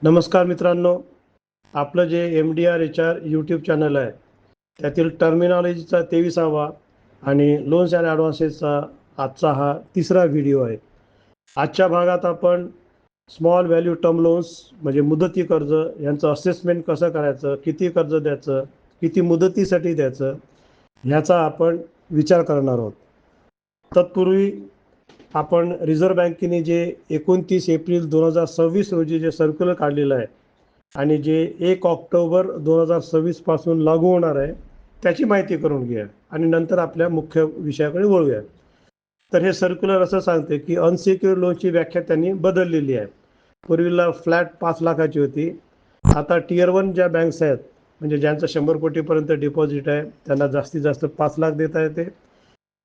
नमस्कार मित्रांनो, आपलं जे MDR HR यूट्यूब चॅनल आहे, त्यातील टर्मिनॉलॉजीचा 23वा आणि लोन्स अँड ॲडव्हान्सेसचा आजचा हा तिसरा व्हिडिओ आहे. आजच्या भागात आपण स्मॉल व्हॅल्यू टर्म लोन्स म्हणजे मुदती कर्ज यांचं असेसमेंट कसं करायचं, किती कर्ज द्यायचं, किती मुदतीसाठी द्यायचं, ह्याचा आपण विचार करणार आहोत. तत्पूर्वी आपण रिझर्व्ह बँकेने जे 29 एप्रिल 2026 रोजी जे सर्क्युलर काढलेलं आहे आणि जे 1 ऑक्टोबर 2026 पासून लागू होणार आहे, त्याची माहिती करून घ्या आणि नंतर आपल्या मुख्य विषयाकडे वळूया. तर हे सर्क्युलर असं सांगते की अनसिक्युअर्ड लोनची व्याख्या त्यांनी बदललेली आहे. पूर्वीला फ्लॅट 5 लाखाची होती. आता टियर 1 ज्या बँक्स आहेत, म्हणजे ज्यांचं 100 कोटीपर्यंत डिपॉझिट आहे, त्यांना जास्तीत जास्त 5 लाख देता येते.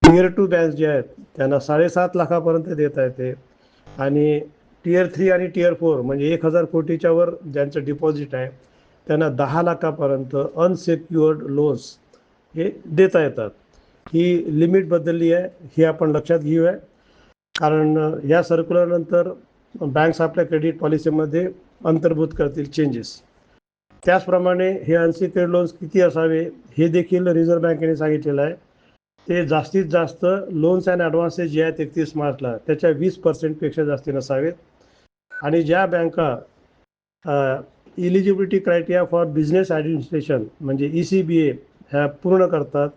टियर 2 बँक्स जे आहेत त्यांना 7.5 लाखापर्यंत देता येते. आणि टियर 3 आणि टियर 4 म्हणजे 1000 कोटीच्या वर ज्यांचं डिपॉझिट आहे त्यांना 10 लाखापर्यंत अनसेक्युअर्ड लोन्स हे देता येतात. ही लिमिट बदलली आहे, ही आपण लक्षात घेऊया. कारण या सर्क्युलरनंतर बँक्स आपल्या क्रेडिट पॉलिसीमध्ये अंतर्भूत करतील चेंजेस. त्याचप्रमाणे हे अनसिक्युअर्ड लोन्स किती असावे हे देखील रिझर्व्ह बँकेने सांगितलेलं आहे. ते जास्तीत जास्त लोन्स अँड ॲडव्हान्सेस जे आहेत 31 मार्चला त्याच्या 20% जास्ती नसावेत. आणि ज्या बँका eligibility criteria for business administration म्हणजे ECBA ह्या पूर्ण करतात,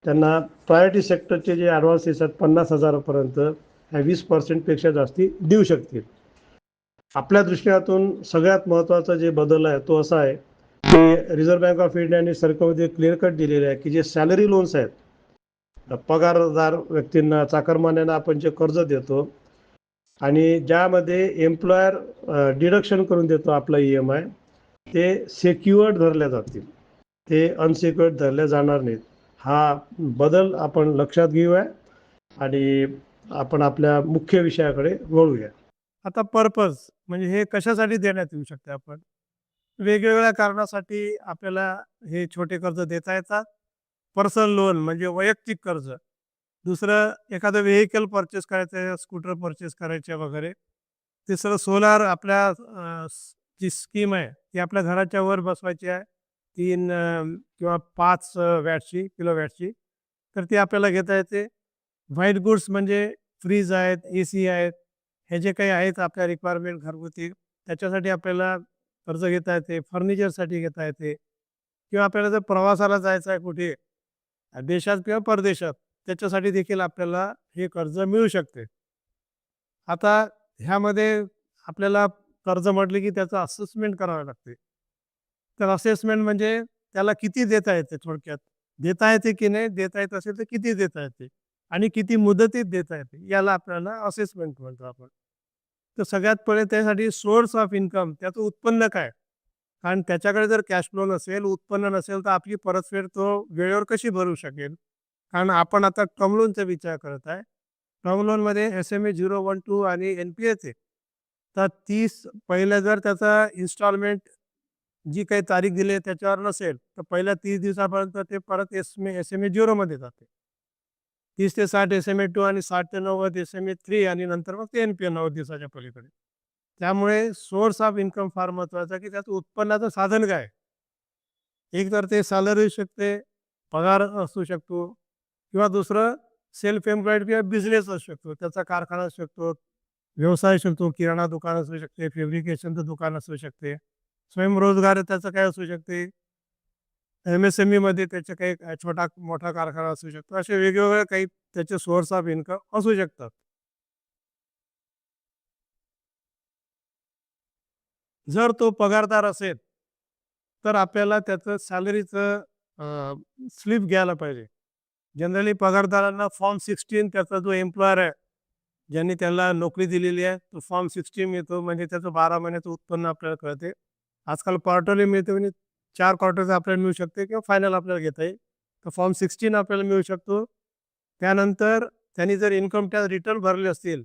त्यांना प्रायोरिटी सेक्टरचे जे ॲडव्हान्सेस आहेत 50,000पर्यंत ह्या 20% जास्ती देऊ शकतील. आपल्या दृष्टिकोनातून सगळ्यात महत्त्वाचा जे बदल आहे तो असा आहे की रिझर्व्ह बँक ऑफ इंडियाने सर्क्युलरमध्ये क्लिअर कट दिलेले आहे की जे सॅलरी लोन्स आहेत, पगारदार व्यक्तींना, चाकरमान्यांना आपण जे कर्ज देतो आणि ज्यामध्ये एम्प्लॉयर डिडक्शन करून देतो आपला EMI, ते सेक्युअर्ड धरल्या जातील, ते अनसेक्युअर्ड धरल्या जाणार नाहीत. हा बदल आपण लक्षात घेऊया आणि आपण आपल्या मुख्य विषयाकडे वळूया. आता पर्पज म्हणजे हे कशासाठी देण्यात येऊ शकते. आपण वेगवेगळ्या कारणासाठी आपल्याला हे छोटे कर्ज देता येतात. पर्सनल लोन म्हणजे वैयक्तिक कर्ज, दुसरं एखादं व्हेकल परचेस करायचं, स्कूटर परचेस करायचे वगैरे. तिसरं सोलार, आपल्या जी स्कीम आहे ती आपल्या घराच्या वर बसवायची आहे, 3 किंवा 5 वॅटची, किलोवॅटची, तर ती आपल्याला घेता येते. व्हाईट गुड्स म्हणजे फ्रीज आहेत, AC आहेत, हे जे काही आहेत आपल्या रिक्वायरमेंट घरगुती, त्याच्यासाठी आपल्याला कर्ज घेता येते. फर्निचरसाठी घेता येते, किंवा आपल्याला जर प्रवासाला जायचं आहे कुठे देशात किंवा परदेशात, त्याच्यासाठी देखील आपल्याला हे कर्ज मिळू शकते. आता ह्यामध्ये आपल्याला कर्ज म्हटले की त्याचं असेसमेंट करावं लागते. तर असेसमेंट म्हणजे त्याला किती देता येते, थोडक्यात देता येते की नाही, देता येत असेल तर किती देता येते आणि किती मुदतीत देता येते, याला आपल्याला असेसमेंट म्हणतो आपण. तर सगळ्यात पहिले त्यासाठी सोर्स ऑफ इन्कम, त्याचं उत्पन्न काय, कारण त्याच्याकडे जर कॅश फ्लो नसेल, उत्पन्न नसेल, तर आपली परतफेड तो वेळेवर कशी भरू शकेल. कारण आपण आता टर्म लोनचा विचार करत आहे. टर्म लोनमध्ये SMA 0, 1, 2 आणि NPA आहे. तर 30 पहिल्या जर त्याचा इन्स्टॉलमेंट जी काही तारीख दिली आहे त्याच्यावर नसेल, तर पहिल्या 30 दिवसापर्यंत ते परत SMA 0 मध्ये जाते. 30 ते 60 SMA 2 आणि 60 ते 90 SMA 3 आणि नंतर मग ते NPA 90 दिवसाच्या पलीकडे. त्यामुळे सोर्स ऑफ इन्कम फार महत्त्वाचा, की त्याचं उत्पन्नाचं साधन काय. एक तर ते सॅलरी शकते, पगार असू शकतो, किंवा दुसरं सेल्फ एम्प्लॉईड किंवा बिझनेस असू शकतो, त्याचा कारखाना असू शकतो, व्यवसाय असू शकतो, किराणा दुकान असू शकते, फॅब्रिकेशनचं दुकान असू शकते, स्वयंरोजगार त्याचं काय असू शकते, MSME मध्ये त्याचे काही छोटा मोठा कारखाना असू शकतो. असे वेगवेगळे काही त्याचे सोर्स ऑफ इन्कम असू शकतात. जर तो पगारदार असेल तर आपल्याला त्याचं सॅलरीचं स्लिप घ्यायला पाहिजे. जनरली पगारदारांना फॉर्म 16, त्याचा जो एम्प्लॉयर आहे ज्यांनी त्याला नोकरी दिलेली आहे, तो फॉर्म 16 मिळतो, म्हणजे त्याचं 12 महिन्याचं उत्पन्न आपल्याला कळते. आजकाल क्वार्टरली मिळते, म्हणजे 4 क्वार्टरचं आपल्याला मिळू शकते, किंवा फायनल आपल्याला घेता येईल. तर फॉर्म 16 आपल्याला मिळू शकतो. त्यानंतर त्यांनी जर इन्कम टॅक्स रिटर्न भरले असतील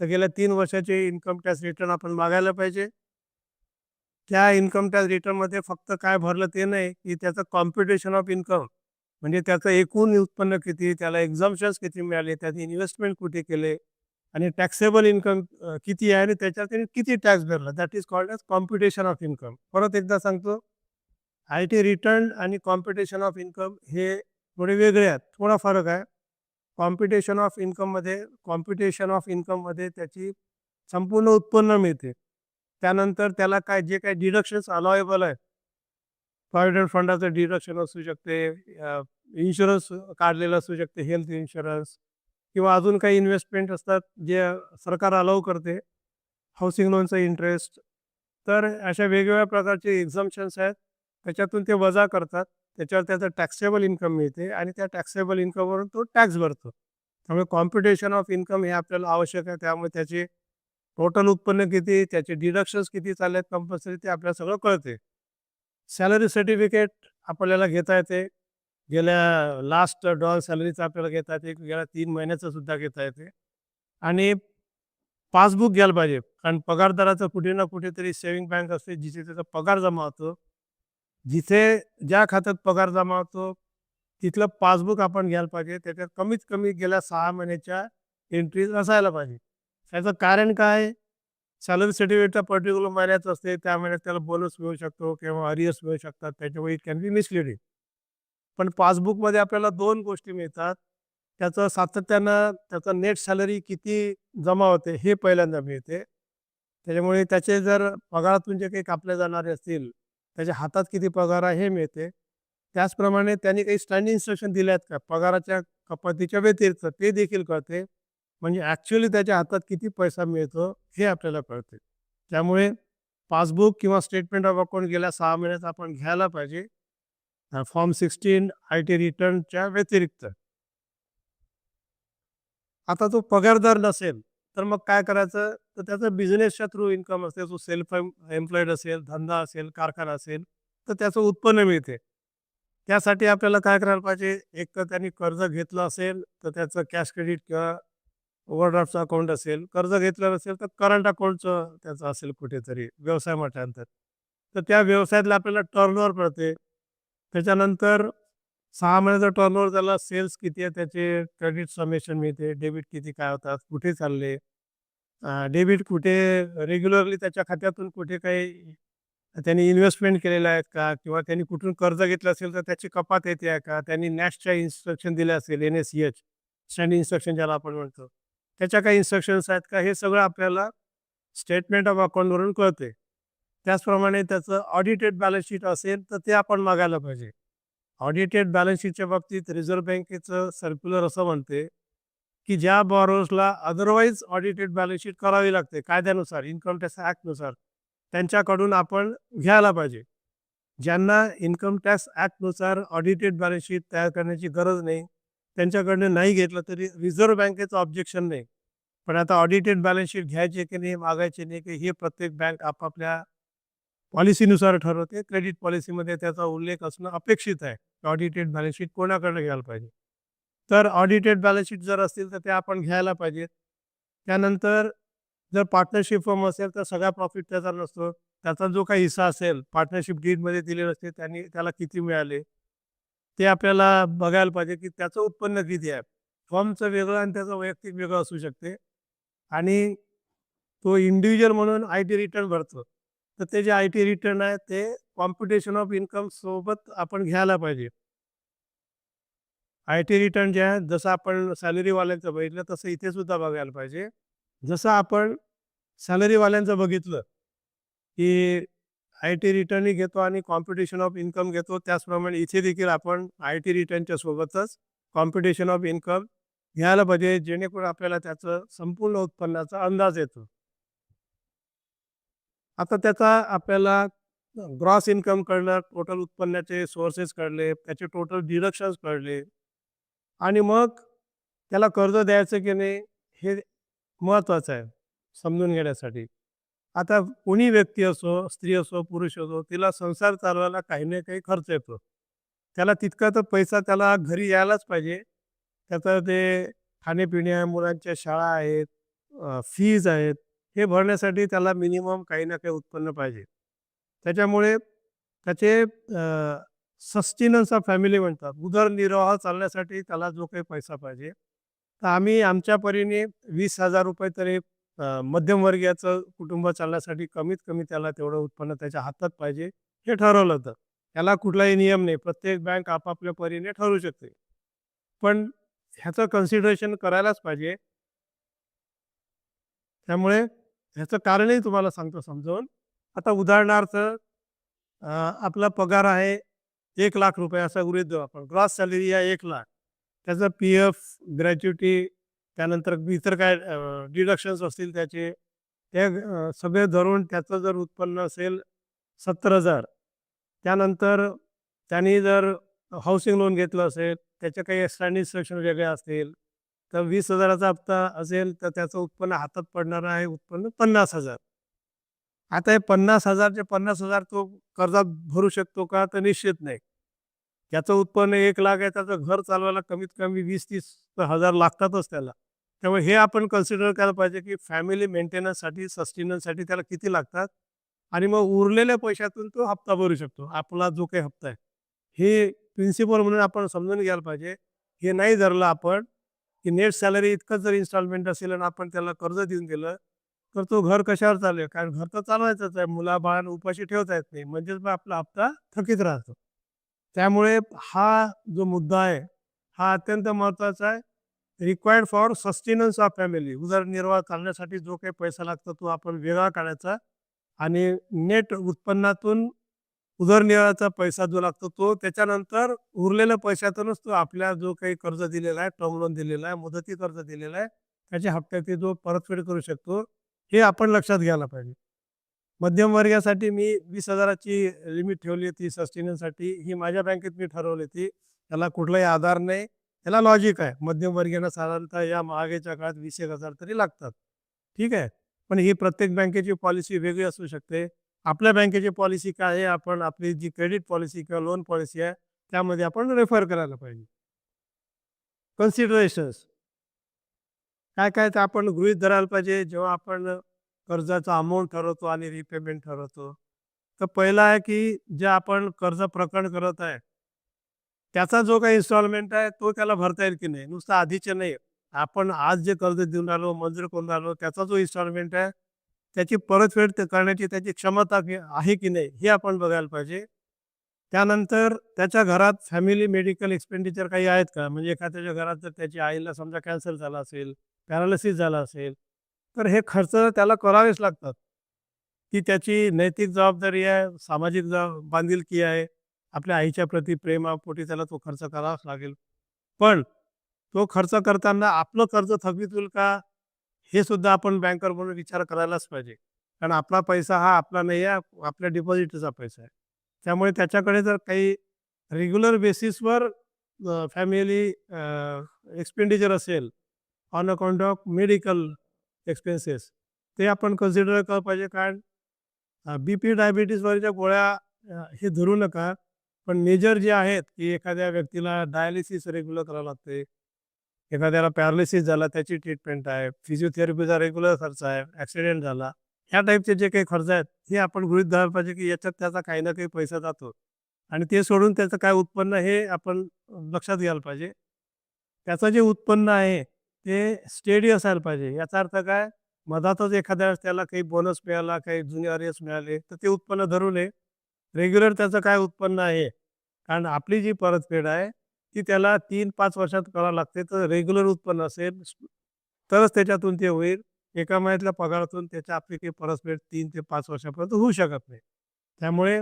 तर गेल्या 3 वर्षाचे इन्कम टॅक्स रिटर्न आपण मागायला पाहिजे. त्या इन्कम टॅक्स रिटर्नमध्ये फक्त काय भरलं ते नाही, की त्याचं कॉम्प्युटेशन ऑफ इन्कम, म्हणजे त्याचं एकूण उत्पन्न किती, त्याला एक्झाम्पशन्स किती मिळाले, त्याचे इन्व्हेस्टमेंट कुठे केले, आणि टॅक्सेबल इन्कम किती आहे आणि त्याच्यावर त्यांनी किती टॅक्स भरला, that is called as computation of income. परत एकदा सांगतो, आय-टी रिटर्न आणि कॉम्प्युटेशन ऑफ इन्कम हे थोडे वेगळे आहेत. थोडा फरक आहे. कॉम्प्युटेशन ऑफ इन्कममध्ये त्याची संपूर्ण उत्पन्न मिळते. त्यानंतर त्याला काय जे काही डिडक्शन्स अलाउएबल आहेत, प्रॉव्हिडंट फंडाचं डिडक्शन असू शकते, इन्शुरन्स काढलेलं असू शकते, हेल्थ इन्शुरन्स किंवा अजून काही इन्व्हेस्टमेंट असतात जे सरकार अलाउ करते, हाऊसिंग लोनचं इंटरेस्ट. तर अशा वेगवेगळ्या प्रकारचे एक्झम्पशन्स आहेत. त्याच्यातून ते वजा करतात. त्याच्यावर त्याचं टॅक्सेबल इन्कम मिळते आणि त्या टॅक्सेबल इन्कमवरून तो टॅक्स भरतो. त्यामुळे कॉम्प्युटेशन ऑफ इन्कम हे आपल्याला आवश्यक आहे. त्यामुळे त्याचे टोटल उत्पन्न किती, त्याचे डिडक्शन्स किती चालले आहेत कंपल्सरी, ते आपल्याला सगळं कळते. सॅलरी सर्टिफिकेट आपल्याला घेता येते. गेल्या लास्ट डॉल सॅलरीचं आपल्याला घेता येते, गेल्या 3 महिन्याचं सुद्धा घेता येते. आणि पासबुक घ्यायला पाहिजे, कारण पगारदाराचं कुठे ना कुठेतरी सेव्हिंग बँक असते, जिथे त्याचा पगार जमा होतो. जिथे ज्या खात्यात पगार जमा होतो तिथलं पासबुक आपण घ्यायला पाहिजे. त्याच्यात कमीत कमी गेल्या 6 महिन्याच्या एंट्रीज असायला पाहिजे. त्याचं कारण काय? सॅलरी सर्टिफिकेटचा पर्टिक्युलर महिन्याचं असते, त्या महिन्यात त्याला बोनस मिळू शकतो किंवा अरियर्स मिळू शकतात, त्याच्यामुळे इट कॅन बी मिसलिडिंग. पण पासबुकमध्ये आपल्याला 2 गोष्टी मिळतात. त्याचं सातत्यानं त्याचं नेट सॅलरी किती जमा होते हे पहिल्यांदा मिळते. त्याच्यामुळे त्याचे जर पगारातून जे काही कापले जाणारे असतील, त्याच्या हातात किती पगार आहे हे मिळते. त्याचप्रमाणे त्यांनी काही स्टँडिंग इन्स्ट्रक्शन दिल्या आहेत का पगाराच्या कपातीच्या व्यतिरिक्त, ते देखील कळते. म्हणजे ॲक्च्युअली त्याच्या हातात किती पैसा मिळतो हे आपल्याला कळते. त्यामुळे पासबुक किंवा स्टेटमेंट ऑफ अकाउंट गेल्या 6 महिन्यात आपण घ्यायला पाहिजे, फॉर्म 16 आय-टी रिटर्नच्या व्यतिरिक्त. आता तो पगारदार नसेल तर मग काय करायचं? तर त्याचा बिझनेसच्या थ्रू इन्कम असते. तो सेल्फ एम्प्लॉईड असेल, धंदा असेल, कारखाना असेल, तर त्याचं उत्पन्न मिळते. त्यासाठी आपल्याला काय करायला पाहिजे? एक तर त्यांनी कर्ज घेतलं असेल तर त्याचं कॅश क्रेडिट किंवा ओव्हरड्राफ्टचं अकाउंट असेल. कर्ज घेतलं नसेल तर करंट अकाउंटचं त्याचं असेल कुठेतरी व्यवसाय म्हटल्यानंतर. तर त्या व्यवसायातलं आपल्याला टर्नओव्हर कळते. त्याच्यानंतर 6 महिन्याचा टर्नओव्हर झाला, सेल्स किती आहे, त्याचे क्रेडिट समेशन मिळते, डेबिट किती काय होतात, कुठे चालले, डेबिट कुठे रेग्युलरली त्याच्या खात्यातून कुठे काही त्यांनी इन्व्हेस्टमेंट केलेलं आहे का, किंवा त्यांनी कुठून कर्ज घेतलं असेल तर त्याची कपात येते आहे का, त्यांनी नॅशच्या इन्स्ट्रक्शन दिल्या असेल, NACH स्टँडिंग इन्स्ट्रक्शन ज्याला आपण म्हणतो, त्याच्या काही इन्स्ट्रक्शन्स आहेत का, हे सगळं आपल्याला स्टेटमेंट ऑफ अकाउंटवरून कळते. त्याचप्रमाणे त्याचं ऑडिटेड बॅलन्स शीट असेल तर ते आपण मागायला पाहिजे. ऑडिटेड बॅलन्स शीटच्या बाबतीत रिझर्व्ह बँकेचं सर्क्युलर असं म्हणते की ज्या बॉरोअर्सला अदरवाईज ऑडिटेड बॅलन्स शीट करावी लागते कायद्यानुसार, इन्कम टॅक्स ॲक्टनुसार, त्यांच्याकडून आपण घ्यायला पाहिजे. ज्यांना इन्कम टॅक्स ॲक्टनुसार ऑडिटेड बॅलन्स शीट तयार करण्याची गरज नाही, त्यांच्याकडनं नाही घेतलं तरी रिझर्व्ह बँकेचं ऑब्जेक्शन नाही. पण आता ऑडिटेड बॅलन्स शीट घ्यायची की नाही, मागायची नाही, की हे प्रत्येक बँक आपापल्या पॉलिसीनुसार ठरवते. क्रेडिट पॉलिसीमध्ये त्याचा उल्लेख असणं अपेक्षित आहे. ऑडिटेड बॅलन्स शीट कोणाकडनं घ्यायला पाहिजे. तर ऑडिटेड बॅलन्स शीट जर असतील तर ते आपण घ्यायला पाहिजेत. त्यानंतर जर पार्टनरशिप फर्म असेल तर सगळा प्रॉफिट त्याचा नसतो. त्याचा जो काही हिस्सा असेल पार्टनरशिप डीडमध्ये दिलेलं असते, त्यांनी त्याला किती मिळाले ते आपल्याला बघायला पाहिजे, की त्याचं उत्पन्न किती आहे. फर्मचं वेगळं आणि त्याचं वैयक्तिक वेगळं असू शकते. आणि तो इंडिव्हिज्युअल म्हणून आय-टी रिटर्न भरतो. तर ते जे आय-टी रिटर्न आहे ते कॉम्प्युटेशन ऑफ इन्कम सोबत आपण घ्यायला पाहिजे. आय-टी रिटर्न जे आहे, जसं आपण सॅलरीवाल्यांचं बघितलं तसं इथे सुद्धा बघायला पाहिजे. जसं आपण सॅलरीवाल्यांचं बघितलं की आय-टी रिटर्नही घेतो आणि कॉम्प्युटेशन ऑफ इन्कम घेतो, त्याचप्रमाणे इथे देखील आपण आय-टी रिटर्नच्या सोबतच कॉम्प्युटेशन ऑफ इन्कम घ्यायला पाहिजे, जेणेकरून आपल्याला त्याचं संपूर्ण उत्पन्नाचा अंदाज येतो. आता त्याचा आपल्याला ग्रॉस इन्कम कळलं, टोटल उत्पन्नाचे सोर्सेस कळले, त्याचे टोटल डिडक्शन्स कळले, आणि मग त्याला कर्ज द्यायचं की नाही हे महत्त्वाचं आहे समजून घेण्यासाठी. आता कोणी व्यक्ती असो, स्त्री असो, पुरुष असो, तिला संसार चालवायला काही ना काही खर्च येतो. त्याला तितका तर पैसा त्याला घरी यायलाच पाहिजे. त्याचं ते खाणे-पिणे आहे, मुलांच्या शाळा आहेत, फीज आहेत, हे भरण्यासाठी त्याला मिनिमम काही ना काही उत्पन्न पाहिजे. त्याच्यामुळे त्याचे सस्टेनन्स ऑफ फॅमिली म्हणतात, उदरनिर्वाह चालण्यासाठी त्याला जो काही पैसा पाहिजे तर आम्ही आमच्या परीने 20,000 रुपये तरी मध्यमवर्गीयाचं कुटुंब चालण्यासाठी कमीत कमी त्याला तेवढं उत्पन्न त्याच्या हातात पाहिजे, हे ठरवलं होतं. त्याला कुठलाही नियम नाही. प्रत्येक बँक आपापल्या परीने ठरवू शकते. पण ह्याचं कन्सिडरेशन करायलाच पाहिजे. त्यामुळे ह्याचं कारणही तुम्हाला सांगतो समजावून. आता उदाहरणार्थ आपला पगार आहे ₹1,00,000 असा गृहीत धरू आपण. ग्रॉस सॅलरी आहे 1,00,000. त्याचं पी-एफ, ग्रॅच्युटी, त्यानंतर इतर काय डिडक्शन्स असतील त्याचे, ते सगळे धरून त्याचं जर उत्पन्न असेल 70,000, त्यानंतर त्यांनी जर हाऊसिंग लोन घेतलं असेल, त्याचे काही एक्स्ट्रा सेक्शन वेगळे असतील, तर 20,000 चा हप्ता असेल, तर त्याचं उत्पन्न हातात पडणारं आहे उत्पन्न 50,000. आता हे 50,000 चे 50,000 तो कर्जात भरू शकतो का? तर निश्चित नाही. त्याचं उत्पन्न 1,00,000 आहे, त्याचं घर चालवायला कमीत कमी 20-30 हजार लागतातच त्याला. त्यामुळे हे आपण कन्सिडर करायला पाहिजे, की फॅमिली मेंटेनन्ससाठी, सस्टेनन्ससाठी त्याला किती लागतात आणि मग उरलेल्या पैशातून तो हप्ता भरू शकतो. आपला जो काही हप्ता आहे. हे प्रिन्सिपल म्हणून आपण समजून घ्यायला पाहिजे. हे नाही धरलं आपण, की नेट सॅलरी इतकंच जर इन्स्टॉलमेंट असेल आणि आपण त्याला कर्ज देऊन दिलं, तर तो घर कशावर चालेल? कारण घर तर चालवायचंच आहे. मुलाबाळांना उपाशी ठेवता येत नाही. म्हणजेच मग आपला हप्ता थकीत राहतो. त्यामुळे हा जो मुद्दा आहे, हा अत्यंत महत्त्वाचा आहे. Required for sustenance of family, उदरनिर्वाह करण्यासाठी जो काही पैसा लागतो तो आपण वेगळा काढायचा आणि नेट उत्पन्नातून उदरनिर्वाहाचा पैसा जो लागतो तो, त्याच्यानंतर उरलेल्या पैशातूनच तो आपल्या जो काही कर्ज दिलेला आहे, टर्म लोन दिलेला आहे, मुदती कर्ज दिलेला आहे, त्याच्या हप्त्याची जो परतफेड करू शकतो, हे आपण लक्षात घ्यायला पाहिजे. मध्यम वर्गासाठी मी 20,000 ची लिमिट ठेवली होती सस्टेनन्ससाठी. ही माझ्या बँकेत मी ठरवली होती. त्याला कुठलाही आधार नाही. त्याला लॉजिक आहे. मध्यमवर्गीयांना साधारणतः या महागाईच्या काळात 20,000 तरी लागतात. ठीक आहे. पण ही प्रत्येक बँकेची पॉलिसी वेगळी असू शकते. आपल्या बँकेची पॉलिसी काय आहे, आपण आपली जी क्रेडिट पॉलिसी किंवा लोन पॉलिसी आहे, त्यामध्ये आपण रेफर करायला पाहिजे. कन्सिडरेशन्स काय काय तर आपण गृहीत धरायला पाहिजे जेव्हा आपण कर्जाचा अमाऊंट ठरवतो आणि रिपेमेंट ठरवतो. तर पहिला आहे की जे आपण कर्ज प्रकरण करत आहे, त्याचा जो काही इन्स्टॉलमेंट आहे तो त्याला भरता येईल की नाही, नुसतं आधीचे नाही. आपण आज जे कर्ज देऊन राहिलो, मंजूर करून राहिलो, त्याचा जो इन्स्टॉलमेंट आहे, त्याची परतफेड करण्याची त्याची क्षमता आहे की नाही, हे आपण बघायला पाहिजे. त्यानंतर त्याच्या घरात फॅमिली मेडिकल एक्सपेंडिचर काही आहेत का? म्हणजे एखाद्याच्या घरात जर त्याची आईला समजा कॅन्सर झाला असेल, पॅरालिसिस झाला असेल, तर हे खर्च त्याला करावेच लागतात. ती त्याची नैतिक जबाबदारी आहे, सामाजिक बांधिलकी आहे. आपल्या आईच्या प्रती प्रेमापोटी त्याला तो खर्च करावाच लागेल. पण तो खर्च करताना आपलं कर्ज थकीत होईल का? हे सुद्धा आपण बँकर म्हणून विचार करायलाच पाहिजे. कारण आपला पैसा हा आपला नाही आहे, आपल्या डिपॉझिटचा पैसा आहे. त्यामुळे त्याच्याकडे जर काही रेग्युलर बेसिसवर फॅमिली एक्सपेंडिचर असेल on account of medical expenses, ते आपण कन्सिडर केलं पाहिजे. कारण बी-पी, डायबिटीजवरच्या गोळ्या हे धरू नका. पण मेजर जे आहेत, की एखाद्या व्यक्तीला डायलिसिस रेग्युलर करावं लागते, एखाद्याला पॅरालिसिस झाला त्याची ट्रीटमेंट आहे, फिजिओथेरपीचा रेग्युलर खर्च आहे, ॲक्सिडेंट झाला, ह्या टाईपचे जे काही खर्च आहेत, हे आपण गृहीत धरायला पाहिजे, की याच्यात त्याचा काही ना काही पैसा जातो आणि ते सोडून त्याचं काय उत्पन्न हे आपण लक्षात घ्यायला पाहिजे. त्याचं जे उत्पन्न आहे ते स्टेडी असायला पाहिजे. याचा अर्थ काय? मधातच एखाद्या वेळेस त्याला काही बोनस मिळाला, काही जुने अरियर्स मिळाले, तर ते उत्पन्न धरू नये. रेग्युलर त्याचं काय उत्पन्न आहे, कारण आपली जी परतफेड आहे ती त्याला 3-5 वर्षात करावं लागते. तर रेग्युलर उत्पन्न असेल तरच त्याच्यातून ते होईल. एका महिन्यातल्या पगारातून त्याच्या आपली काही परतफेड 3 ते 5 वर्षापर्यंत होऊ शकत नाही. त्यामुळे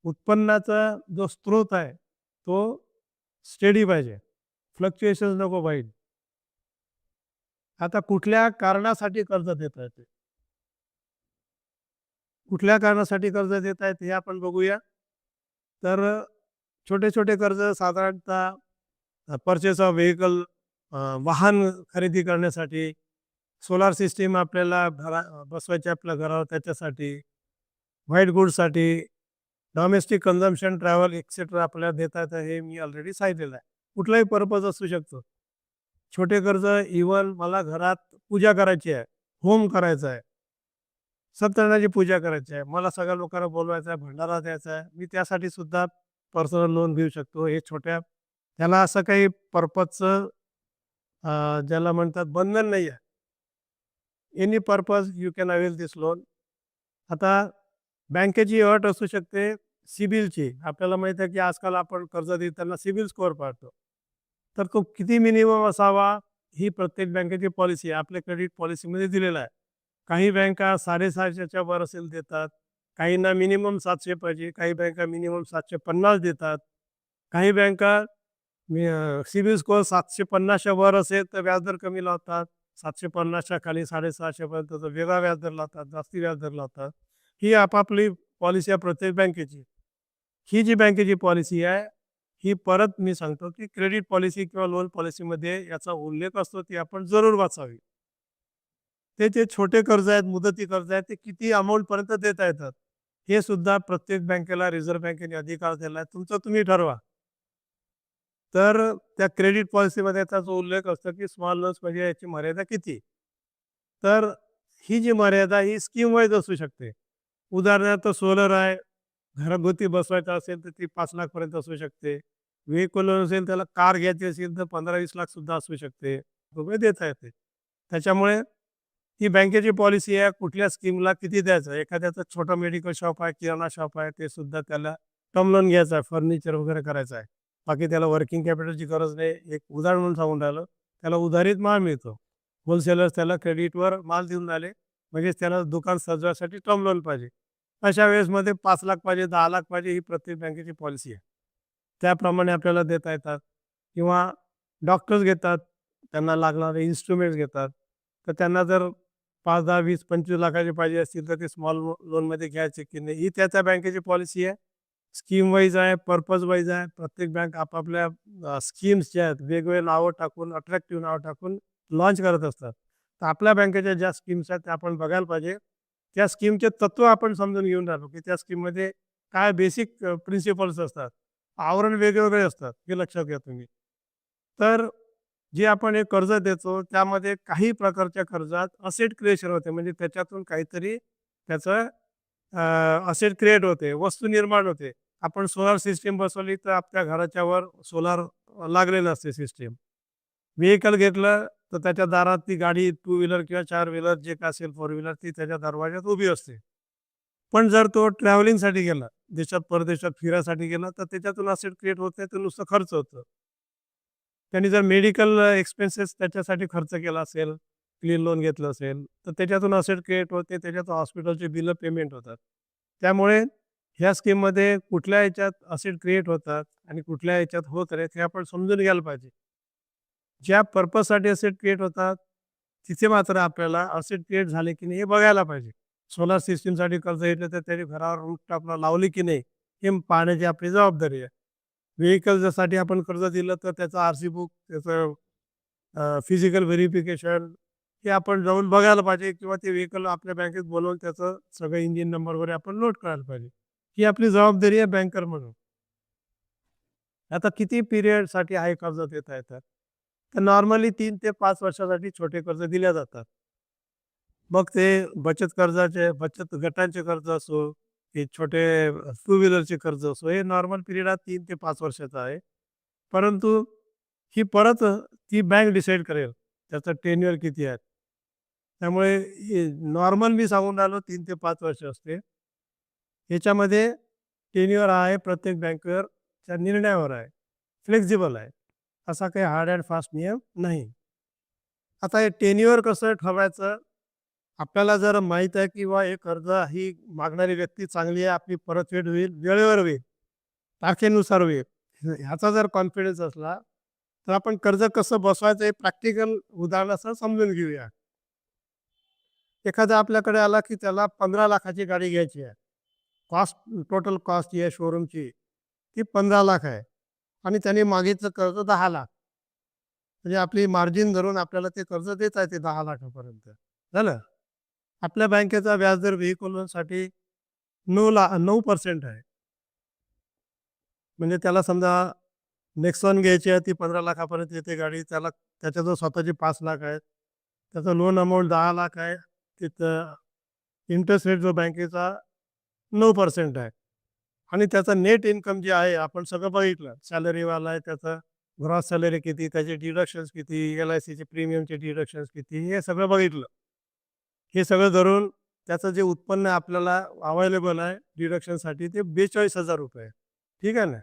उत्पन्नाचा जो स्रोत आहे तो स्टेडी पाहिजे. फ्लक्च्युएशन्स नको पाहिजे. आता कुठल्या कारणासाठी कर्ज देता येते? कुठल्या कारणासाठी कर्ज देत आहेत हे आपण बघूया. तर छोटे-छोटे कर्ज साधारणतः पर्चेस ऑफ व्हेइकल, वाहन खरेदी करण्यासाठी, सोलार सिस्टीम आपल्याला बसवायची आपल्या घरावर त्याच्यासाठी, व्हाईट गुड्ससाठी, डोमेस्टिक कन्झम्पशन, ट्रॅव्हल एक्सेट्रा आपल्याला देता येतं, हे मी ऑलरेडी सांगितलेलं आहे. कुठलाही पर्पज असू शकतो. छोटे कर्ज इव्हन मला घरात पूजा करायची आहे, होम करायचा आहे, सत्यनारायणाची पूजा करायची आहे, मला सगळ्या लोकांना बोलवायचं आहे, भंडारा द्यायचा आहे, मी त्यासाठी सुद्धा पर्सनल लोन घेऊ शकतो. हे छोट्या त्याला असं काही पर्पजचं ज्याला म्हणतात बंधन नाही आहे. Any purpose you can avail this loan. आता बँकेची अट असू शकते सिबिलची. आपल्याला माहीत आहे की आजकाल आपण कर्ज देताना सिबिल स्कोअर पाहतो. तर तो किती मिनिमम असावा ही प्रत्येक बँकेची पॉलिसी आहे. आपल्या क्रेडिट पॉलिसीमध्ये दिलेला आहे. काही बँका 650च्या वर असेल देतात. काहींना मिनिमम 700 पाहिजे. काही बँका मिनिमम 750 देतात. काही बँका सिबिल स्कोअर 750च्या वर असेल तर व्याजदर कमी लावतात. 750च्या खाली 650 पर्यंतचा वेगळा व्याजदर लावतात, जास्ती व्याजदर लावतात. ही आपापली पॉलिसी आहे प्रत्येक बँकेची. ही जी बँकेची पॉलिसी आहे, ही परत मी सांगतो की क्रेडिट पॉलिसी किंवा लोन पॉलिसीमध्ये याचा उल्लेख असतो, ती आपण जरूर वाचावी. ते जे छोटे कर्ज आहेत, मुदती कर्ज आहेत, ते किती अमाऊंटपर्यंत देता येतात, हे सुद्धा प्रत्येक बँकेला रिझर्व्ह बँकेने अधिकार दिला आहे. तुमचं तुम्ही ठरवा. तर त्या क्रेडिट पॉलिसीमध्ये त्याचा उल्लेख असतो की स्मॉल लोन्स म्हणजे याची मर्यादा किती. तर ही जी मर्यादा ही स्कीम वाईज असू शकते. उदाहरणार्थ सोलर आहे, घरगुती बसवायचं असेल तर ती 5 लाख पर्यंत असू शकते. व्हेइकल लोन असेल, त्याला कार घ्यायची असेल तर 15-20 लाख सुद्धा असू शकते. रुपये देता येते. त्याच्यामुळे ही बँकेची पॉलिसी आहे कुठल्या स्कीमला किती द्यायचं. एखाद्याचं छोटं मेडिकल शॉप आहे, किराणा शॉप आहे, ते सुद्धा त्याला टर्म लोन घ्यायचं आहे, फर्निचर वगैरे करायचं आहे. बाकी त्याला वर्किंग कॅपिटलची गरज नाही. एक उदाहरण म्हणून सांगून राहिलो. त्याला उधारीत माल मिळतो. होलसेलर्स त्याला क्रेडिटवर माल देऊन राहिले, म्हणजेच त्याला दुकान सजवायसाठी टर्म लोन पाहिजे. अशा वेळेसमध्ये 5 लाख पाहिजे, 10 लाख पाहिजे, ही प्रत्येक बँकेची पॉलिसी आहे. त्याप्रमाणे आपल्याला देता येतात. किंवा डॉक्टर्स घेतात, त्यांना लागणारे इन्स्ट्रुमेंट्स घेतात. तर त्यांना जर 5, 10, 20, 25 लाखाचे पाहिजे असतील तर ते स्मॉल लोनमध्ये घ्यायचे की नाही, ही त्या बँकेची पॉलिसी आहे. स्कीम वाईज आहे, पर्पज वाईज आहे. प्रत्येक बँक आपापल्या स्कीम्स ज्या आहेत वेगवेगळे नावं टाकून, अट्रॅक्टिव्ह नावं टाकून लॉन्च करत असतात. तर आपल्या बँकेच्या ज्या स्कीम्स आहेत त्या आपण बघायला पाहिजे. त्या स्कीमचे तत्त्व आपण समजून घेऊन राहिलो की त्या स्कीममध्ये काय बेसिक प्रिन्सिपल्स असतात. आवरण वेगवेगळे असतात, हे लक्षात घ्या तुम्ही. तर जे आपण हे कर्ज देतो त्यामध्ये काही प्रकारच्या कर्जात असेट क्रिएशन होते, म्हणजे त्याच्यातून काहीतरी त्याचं असेट क्रिएट होते, वस्तू निर्माण होते. आपण सोलार सिस्टीम बसवली तर आपल्या घराच्या वर सोलार लागलेलं असते सिस्टीम. व्हेइकल घेतलं तर त्याच्या दारात ती गाडी 2 व्हीलर किंवा 4 व्हीलर जे काय असेल 4 व्हीलर ती त्याच्या दरवाज्यात उभी असते. पण जर तो ट्रॅव्हलिंगसाठी गेला, देशात परदेशात फिरायसाठी गेला तर त्याच्यातून असेट क्रिएट होत नाही, तर नुसतं खर्च होतं. त्यांनी जर मेडिकल एक्सपेन्सेस त्याच्यासाठी खर्च केला असेल, क्लीन लोन घेतलं असेल, तर त्याच्यातून असेट क्रिएट होते, त्याच्यातून हॉस्पिटलचे बिलं पेमेंट होतात. त्यामुळे ह्या स्कीममध्ये कुठल्या ह्याच्यात असेट क्रिएट होतात आणि कुठल्या ह्याच्यात होत नाहीत हे आपण समजून घ्यायला पाहिजे. ज्या पर्पजसाठी असेट क्रिएट होतात, तिथे मात्र आपल्याला असेट क्रिएट झाले की नाही हे बघायला पाहिजे. सोलार सिस्टीमसाठी कर्ज घेतलं तर त्याने घरावर रूफटॉपला लावली की नाही, हे पाहण्याची आपली जबाबदारी आहे. व्हेइकलसाठी आपण कर्ज दिलं तर त्याचं आर-सी बुक, त्याचं फिजिकल व्हेरिफिकेशन हे आपण जाऊन बघायला पाहिजे किंवा ते व्हेइकल आपल्या बँकेत बोलवून त्याचं सगळं इंजिन नंबर वगैरे आपण नोट करायला पाहिजे. ही आपली जबाबदारी आहे बँकर म्हणून. आता किती पिरियडसाठी आहे कर्ज देता येतात? तर नॉर्मली 3 ते 5 वर्षासाठी छोटे कर्ज दिल्या जातात. मग ते बचत गटांचे कर्ज असो, की छोटे टू व्हीलरचे कर्ज असो, हे नॉर्मल पिरियड हा 3 ते 5 वर्षाचा आहे. परंतु ही परत ती बँक डिसाईड करेल, त्याचं टेन्युअर किती आहे. त्यामुळे नॉर्मल मी सांगून राहिलो 3 ते 5 वर्ष असते. याच्यामध्ये टेन्युअर आहे प्रत्येक बँकेच्या निर्णयावर आहे. फ्लेक्सिबल आहे. असा काही हार्ड अँड फास्ट नियम नाही. आता हे टेन्युअर कसं ठरवायचं? आपल्याला जर माहीत आहे की बा हे कर्ज ही मागणारी व्यक्ती चांगली आहे, आपली परतफेड होईल, वेळेवर होईल, तारखेनुसार होईल, ह्याचा जर कॉन्फिडन्स असला, तर आपण कर्ज कसं बसवायचं हे प्रॅक्टिकल उदाहरणासह समजून घेऊया. एखादा आपल्याकडे आला की त्याला 15 लाखाची गाडी घ्यायची आहे. टोटल कॉस्ट जी आहे शोरूमची ती 15 लाख आहे आणि त्याने मागितलं कर्ज 10 लाख. म्हणजे आपली मार्जिन धरून आपल्याला ते कर्ज देता येते 10 लाखापर्यंत. झालं. आपल्या बँकेचा व्याजदर व्हेइकल लोनसाठी 9% आहे. म्हणजे त्याला समजा नेक्सॉन घ्यायची आहे, ती 15 लाखापर्यंत येते गाडी. त्याच्याजवळ स्वतःचे 5 लाख आहेत. त्याचं लोन अमाऊंट 10 लाख आहे. तिथं इंटरेस्ट रेट जो बँकेचा 9% आहे. आणि त्याचा नेट इन्कम जे आहे आपण सगळं बघितलं. सॅलरीवाला आहे, त्याचं ग्रॉस सॅलरी किती, त्याचे डिडक्शन्स किती, LICचे प्रीमियमचे डिडक्शन्स किती, हे सगळं बघितलं. हे सगळं धरून त्याचं जे उत्पन्न आपल्याला अवेलेबल आहे डिडक्शनसाठी ते ₹42,000 आहे. ठीक आहे ना.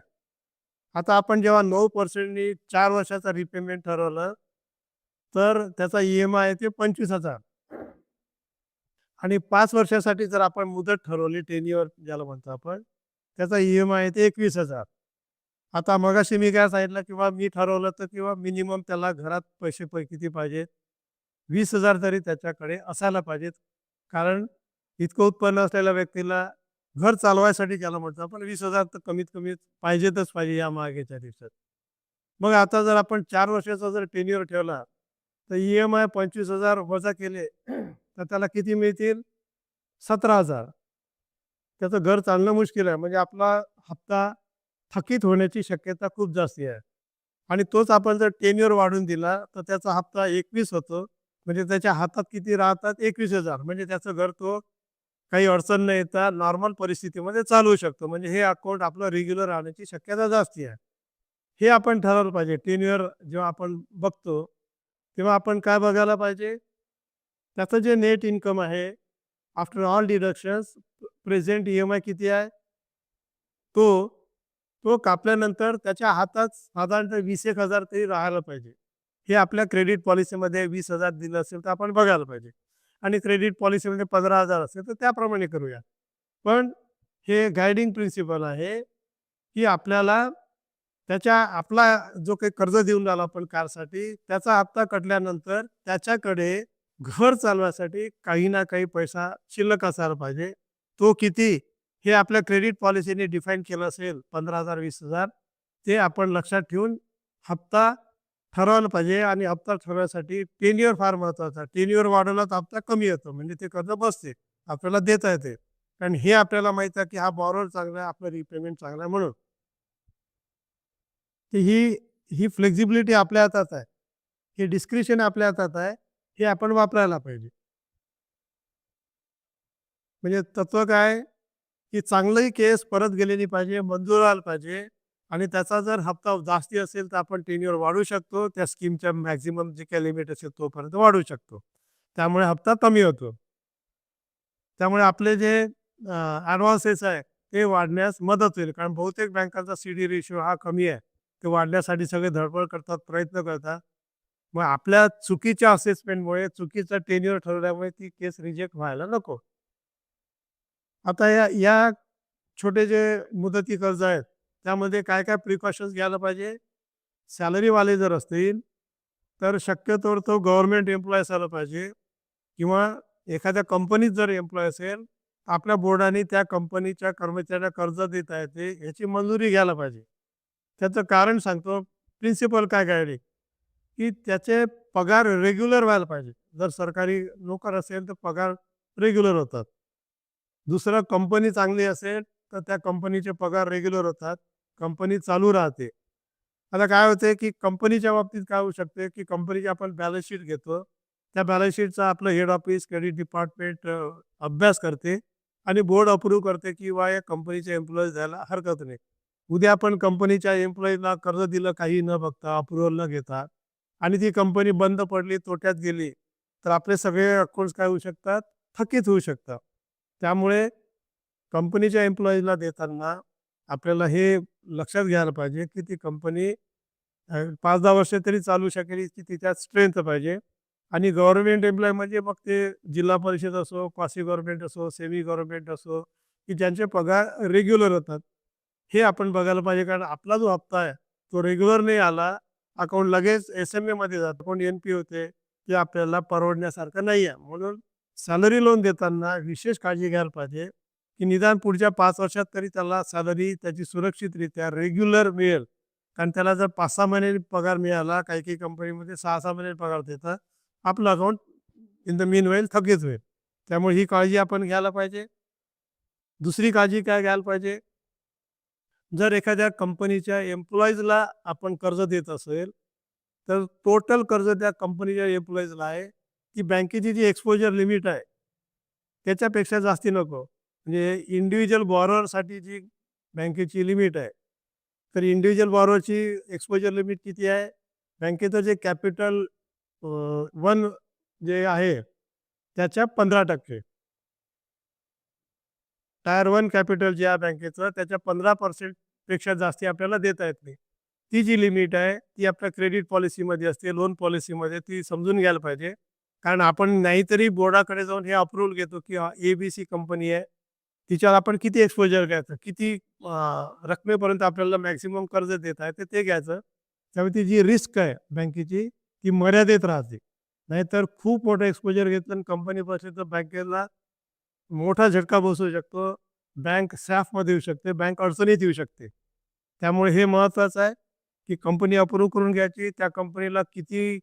आता आपण जेव्हा 9% 4 वर्षाचा रिपेमेंट ठरवलं, तर त्याचा EMI आहे ते 25,000 आणि 5 वर्षासाठी जर आपण मुदत ठरवली, टेन्युअर ज्याला म्हणतो आपण, त्याचा EMI आहे ते 21,000. आता मगाशी मी काय सांगितलं किंवा मी ठरवलं तर किंवा मिनिमम त्याला घरात पैसे किती पाहिजेत? 20,000 तरी त्याच्याकडे असायला पाहिजेत. कारण इतकं उत्पन्न असलेल्या व्यक्तीला घर चालवायसाठी ज्याला म्हणतो आपण 20,000 तर कमीत कमी पाहिजेतच पाहिजे या मागेच्या दिवसात. मग आता जर आपण 4 वर्षाचा जर टेन्युअर ठेवला, तर EMI 25,000 वजा केले तर त्याला किती मिळतील? 17,000. त्याचं घर चालणं मुश्किल आहे. म्हणजे आपला हप्ता थकीत होण्याची शक्यता खूप जास्त आहे. आणि तोच आपण जर टेन्युअर वाढवून दिला, तर त्याचा हप्ता 21 होतो. म्हणजे त्याच्या हातात किती राहतात? 21,000. म्हणजे त्याचं घर तो काही अडचण न येता नॉर्मल परिस्थितीमध्ये चालवू शकतो. म्हणजे हे अकाउंट आपलं रेग्युलर राहण्याची शक्यता जास्त आहे. हे आपण ठरवलं पाहिजे. टेन्युअर जेव्हा आपण बघतो, तेव्हा आपण काय बघायला पाहिजे? त्याचं जे नेट इन्कम आहे, after all deductions, present EMI किती आहे? तो तो कापल्यानंतर त्याच्या हातात साधारणतः 20,000 तरी राहायला पाहिजे. हे आपल्या क्रेडिट पॉलिसीमध्ये 20,000 दिलं असेल तर आपण बघायला पाहिजे. आणि क्रेडिट पॉलिसीमध्ये 15,000 असेल तर त्याप्रमाणे करूया. पण हे गाईडिंग प्रिन्सिपल आहे, की आपल्याला आपला जो काही कर्ज देऊन राहिलो आपण कारसाठी, त्याचा हप्ता कटल्यानंतर त्याच्याकडे घर चालवायसाठी काही ना काही पैसा शिल्लक असायला पाहिजे. तो किती? हे आपल्या क्रेडिट पॉलिसीने डिफाईन केलं असेल 15,000 20,000 ते आपण लक्षात ठेवून हप्ता ठरवायला पाहिजे. आणि हप्ता ठरवण्यासाठी टेन्युअर फार महत्त्वाचा. टेन्युअर वाढवला तर हप्ता कमी येतो. म्हणजे ते कर्ज बसते. आपल्याला देता येते. कारण हे आपल्याला माहीत आहे की हा बॉरोवर चांगला आहे, आपलं रिपेमेंट चांगलं आहे म्हणून. तर ही फ्लेक्सिबिलिटी आपल्या हातात आहे. हे डिस्क्रिशन आपल्या हातात आहे. हे आपण वापरायला पाहिजे. म्हणजे तत्त्व काय? की चांगलंही केस परत गेलेली पाहिजे, मंजूर व्हायला पाहिजे. आणि त्याचा जर हप्ता जास्ती असेल तर आपण टेन्युअर वाढवू शकतो. त्या स्कीमच्या मॅक्सिमम जे काही लिमिट असेल तोपर्यंत वाढवू शकतो. त्यामुळे हप्ता कमी होतो. त्यामुळे आपले जे ॲडव्हान्सेस आहे ते वाढण्यास मदत होईल. कारण बहुतेक बँकांचा CD रेशो हा कमी आहे. ते वाढण्यासाठी सगळे धडपड करतात, प्रयत्न करतात. मग आपल्या चुकीच्या असेसमेंटमुळे, चुकीचा टेन्युअर ठरवल्यामुळे ती केस रिजेक्ट व्हायला नको. आता या या छोटे जे मुदती कर्ज आहेत, त्यामध्ये काय-काय प्रिकॉशन्स घ्यायला पाहिजे? सॅलरीवाले जर असतील, तर शक्यतोवर तो गव्हर्नमेंट एम्प्लॉय असायला पाहिजे किंवा एखाद्या कंपनीत जर एम्प्लॉय असेल, आपल्या बोर्डाने त्या कंपनीच्या कर्मचाऱ्यांना कर्ज देता येते, याची मंजुरी घ्यायला पाहिजे. त्याचं कारण सांगतो, प्रिन्सिपल काय गाईड की त्याचे पगार रेग्युलर व्हायला पाहिजे. जर सरकारी नोकर असेल, तर पगार रेग्युलर होतात. दुसरं कंपनी चांगली असेल, तर त्या कंपनीचे पगार रेग्युलर होतात. कंपनी चालू राहते. आता काय होते, की कंपनीच्या बाबतीत काय होऊ शकते, की कंपनीची आपण बॅलन्स शीट घेतो. त्या बॅलन्स शीटचा आपलं हेड ऑफिस, क्रेडिट डिपार्टमेंट अभ्यास करते आणि बोर्ड अप्रूव्ह करते, की या कंपनीच्या एम्प्लॉईज द्यायला हरकत नाही. उद्या आपण कंपनीच्या एम्प्लॉईजला कर्ज दिलं काही न बघता, अप्रूव्हल न घेता आणि ती कंपनी बंद पडली, तोट्यात गेली, तर आपले सगळे अकाउंट्स काय होऊ शकतात? थकीत होऊ शकतात. त्यामुळे कंपनीच्या एम्प्लॉईजला देताना आपल्याला हे लक्षात घ्यायला पाहिजे, की ती कंपनी 5-10 वर्ष तरी चालू शकेल इतकी तिच्यात स्ट्रेंथ पाहिजे. आणि गव्हर्नमेंट एम्प्लॉय म्हणजे मग ते जिल्हा परिषद असो, क्वासी गव्हर्नमेंट असो, सेमी गव्हर्नमेंट असो, की ज्यांचे पगार रेग्युलर होतात. हे आपण बघायला पाहिजे. कारण आपला जो हप्ता आहे, तो रेग्युलर नाही आला, अकाउंट लगेच SMA जातं, अकाउंट NP होते, ते आपल्याला परवडण्यासारखं नाही आहे. म्हणून सॅलरी लोन देताना विशेष काळजी घ्यायला पाहिजे, की निदान पुढच्या 5 वर्षात तरी त्याला सॅलरी त्याची सुरक्षितरित्या रेग्युलर मिळेल. कारण त्याला जर 5-6 महिन्यांनी पगार मिळाला, काही-काही कंपनीमध्ये 6-6 महिन्यांनी पगार देतात, आपलं अकाउंट इन द मीनवाईल थकीत होईल. त्यामुळे ही काळजी आपण घ्यायला पाहिजे. दुसरी काळजी काय घ्यायला पाहिजे? जर एखाद्या कंपनीच्या एम्प्लॉईजला आपण कर्ज देत असेल, तर टोटल कर्ज त्या कंपनीच्या एम्प्लॉईजला आहे, की बँकेची जी एक्सपोजर लिमिट आहे, त्याच्यापेक्षा जास्ती नको. म्हणजे इंडिव्हिज्युअल बॉरोवरसाठी जी बँकेची लिमिट आहे, तर इंडिव्हिज्युअल बॉरोवरची एक्सपोजर लिमिट किती आहे? बँकेचं जे कॅपिटल 1 जे आहे त्याच्या 15%. टायर 1 कॅपिटल जे आहे बँकेचं त्याच्या 15% पेक्षा जास्ती आपल्याला देता येत नाही. ती जी लिमिट आहे ती आपल्या क्रेडिट पॉलिसीमध्ये असते, लोन पॉलिसीमध्ये, ती समजून घ्यायला पाहिजे. कारण आपण नाहीतरी बोर्डाकडे जाऊन हे अप्रूव्हल घेतो की ABC कंपनी आहे, तिच्यावर आपण किती एक्सपोजर घ्यायचं, किती रकमेपर्यंत आपल्याला मॅक्सिमम कर्ज देत आहे ते घ्यायचं. त्यामुळे ती जी रिस्क आहे बँकेची ती मर्यादित राहते. नाहीतर खूप मोठं एक्सपोजर घेतलं आणि कंपनी बसली तर बँकेला मोठा झटका बसू शकतो. बँक सॅफमध्ये येऊ शकते, बँक अडचणीत येऊ शकते. त्यामुळे हे महत्त्वाचं आहे की कंपनी अप्रूव्ह करून घ्यायची. त्या कंपनीला किती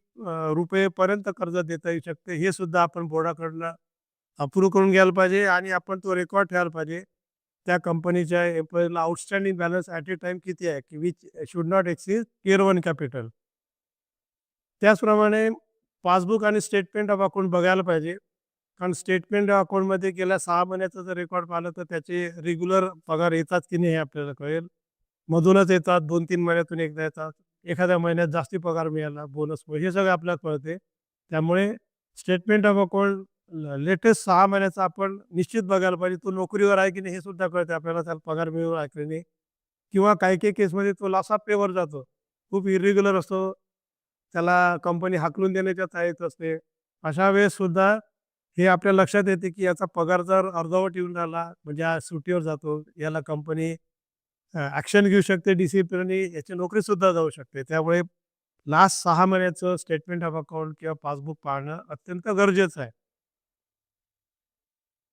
रुपयेपर्यंत कर्ज देता येऊ शकते हे सुद्धा आपण बोर्डाकडनं अप्रूव्ह करून घ्यायला पाहिजे आणि आपण तो रेकॉर्ड ठेवायला पाहिजे. त्या कंपनीच्या एम्प्लॉईला outstanding balance at a time किती आहे की which should not exceed tier 1 capital. त्याचप्रमाणे पासबुक आणि स्टेटमेंट ऑफ अकाउंट बघायला पाहिजे. कारण स्टेटमेंट ऑफ अकाउंटमध्ये गेल्या 6 महिन्याचं जर रेकॉर्ड पाहिलं तर त्याचे रेग्युलर पगार येतात की नाही हे आपल्याला कळेल. मधूनच येतात, 2-3 महिन्यातून एकदा येतात. एखाद्या महिन्यात जास्ती पगार मिळाला, बोनस हे सगळं आपल्याला कळते. त्यामुळे स्टेटमेंट ऑफ अकाउंट लेटेस्ट 6 महिन्याचा आपण निश्चित बघायला पाहिजे. तो नोकरीवर आहे की नाही हे सुद्धा कळते आपल्याला, त्याला पगार मिळू आहे की नाही. किंवा काही केसमध्ये तो लॉस ऑफ पेवर जातो. खूप इरेग्युलर असतो. त्याला कंपनी हाकलून देण्याच्या तयारीत असते. अशा वेळेस सुद्धा हे आपल्या लक्षात येते की याचा पगार जर अर्धवट येऊन राहिला म्हणजे हा सुट्टीवर जातो, याला कंपनी ॲक्शन घेऊ शकते डिसिप्लिनरी, याची नोकरीसुद्धा जाऊ शकते. त्यामुळे लास्ट 6 महिन्याचं स्टेटमेंट ऑफ अकाउंट किंवा पासबुक पाहणं अत्यंत गरजेचं आहे.